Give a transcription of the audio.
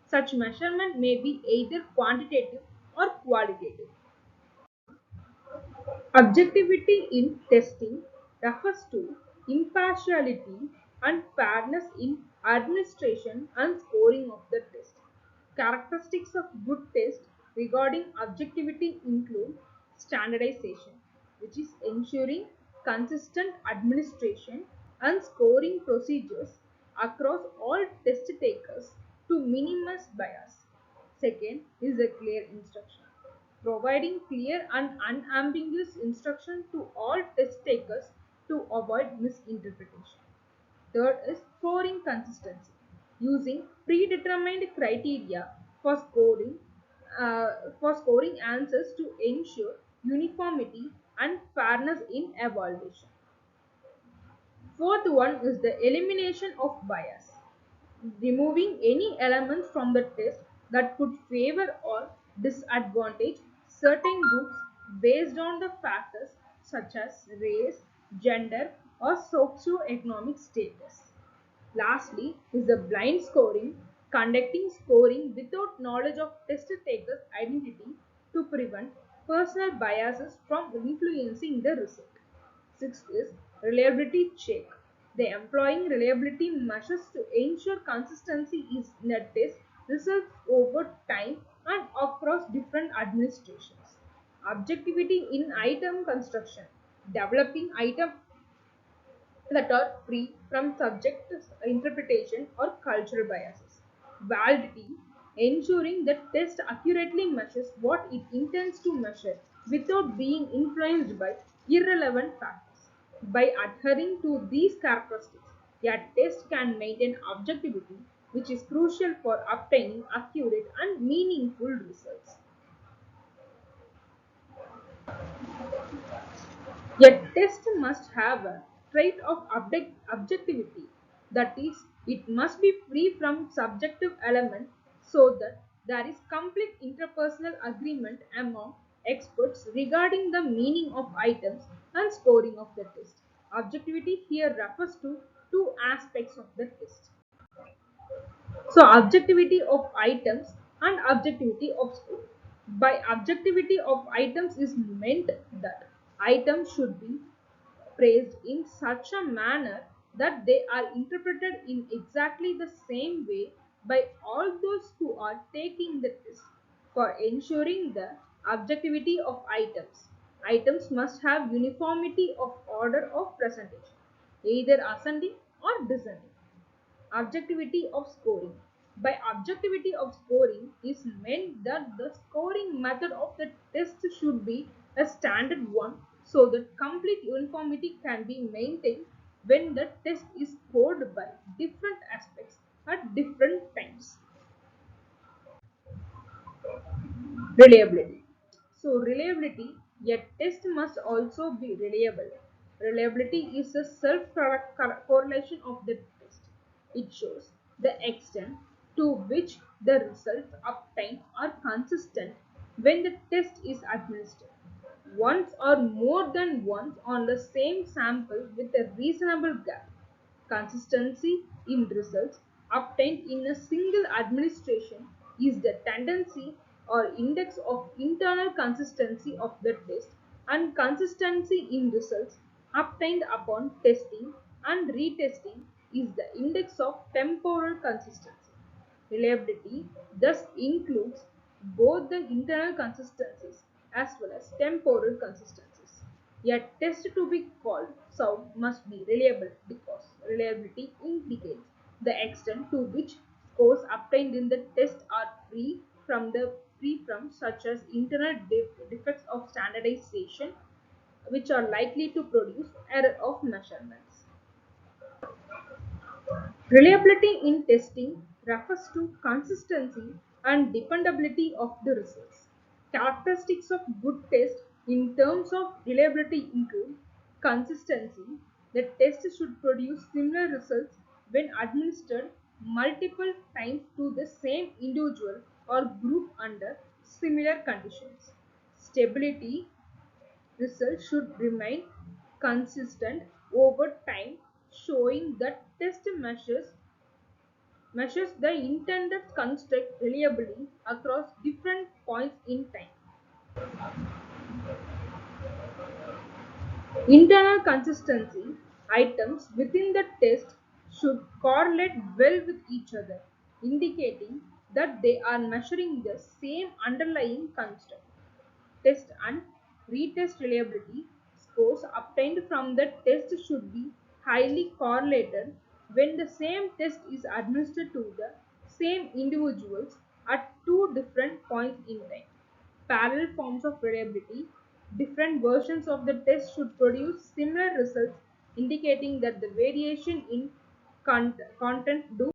Such measurement may be either quantitative or qualitative. Objectivity in testing refers to impartiality and fairness in administration and scoring of the test. Characteristics of good test regarding objectivity include standardization, which is ensuring consistent administration and scoring procedures across all test takers to minimize bias. Second is a clear instruction, providing clear and unambiguous instruction to all test takers to avoid misinterpretation. Third is scoring consistency, using predetermined criteria for scoring answers to ensure uniformity and fairness in evaluation. Fourth one is the elimination of bias, removing any elements from the test that could favor or disadvantage certain groups based on the factors such as race, gender, or socio-economic status. Lastly is the blind scoring, conducting scoring without knowledge of test taker's identity to prevent personal biases from influencing the result. Sixth is reliability check. The employing reliability measures to ensure consistency is in a test results over time and across different administrations. Objectivity in item construction. Developing items that are free from subjective interpretation or cultural biases. Validity, ensuring that test accurately measures what it intends to measure without being influenced by irrelevant factors. By adhering to these characteristics, a test can maintain objectivity, which is crucial for obtaining accurate and meaningful results. A test must have a trait of objectivity, that is, it must be free from subjective element so that there is complete interpersonal agreement among experts regarding the meaning of items and scoring of the test. Objectivity here refers to two aspects of the test. So, objectivity of items and objectivity of score. By objectivity of items is meant that items should be praised in such a manner that they are interpreted in exactly the same way by all those who are taking the test. For ensuring the objectivity of items, items must have uniformity of order of presentation, either ascending or descending. Objectivity of scoring. By objectivity of scoring is meant that the scoring method of the test should be a standard one so that complete uniformity can be maintained when the test is scored by different aspects at different times. Reliability. So, reliability, a test must also be reliable. Reliability is a self correlation of the test. It shows the extent to which the results obtained are consistent when the test is administered once or more than once on the same sample with a reasonable gap. Consistency in results obtained in a single administration is the tendency or index of internal consistency of the test, and consistency in results obtained upon testing and retesting is the index of temporal consistency. Reliability thus includes both the internal consistencies as well as temporal consistencies. A test to be called sound must be reliable because reliability indicates the extent to which scores obtained in the test are free from such as internal defects of standardization which are likely to produce error of measurements. Reliability in testing refers to consistency and dependability of the results. Characteristics of good test in terms of reliability include consistency. The test should produce similar results when administered multiple times to the same individual or group under similar conditions. Stability, results should remain consistent over time, showing that test measures measures the intended construct reliably across different points in time. Internal consistency items within the test should correlate well with each other, indicating that they are measuring the same underlying construct. Test and retest reliability scores obtained from the test should be highly correlated when the same test is administered to the same individuals at two different points in time. Parallel forms of reliability, different versions of the test should produce similar results, indicating that the variation in content do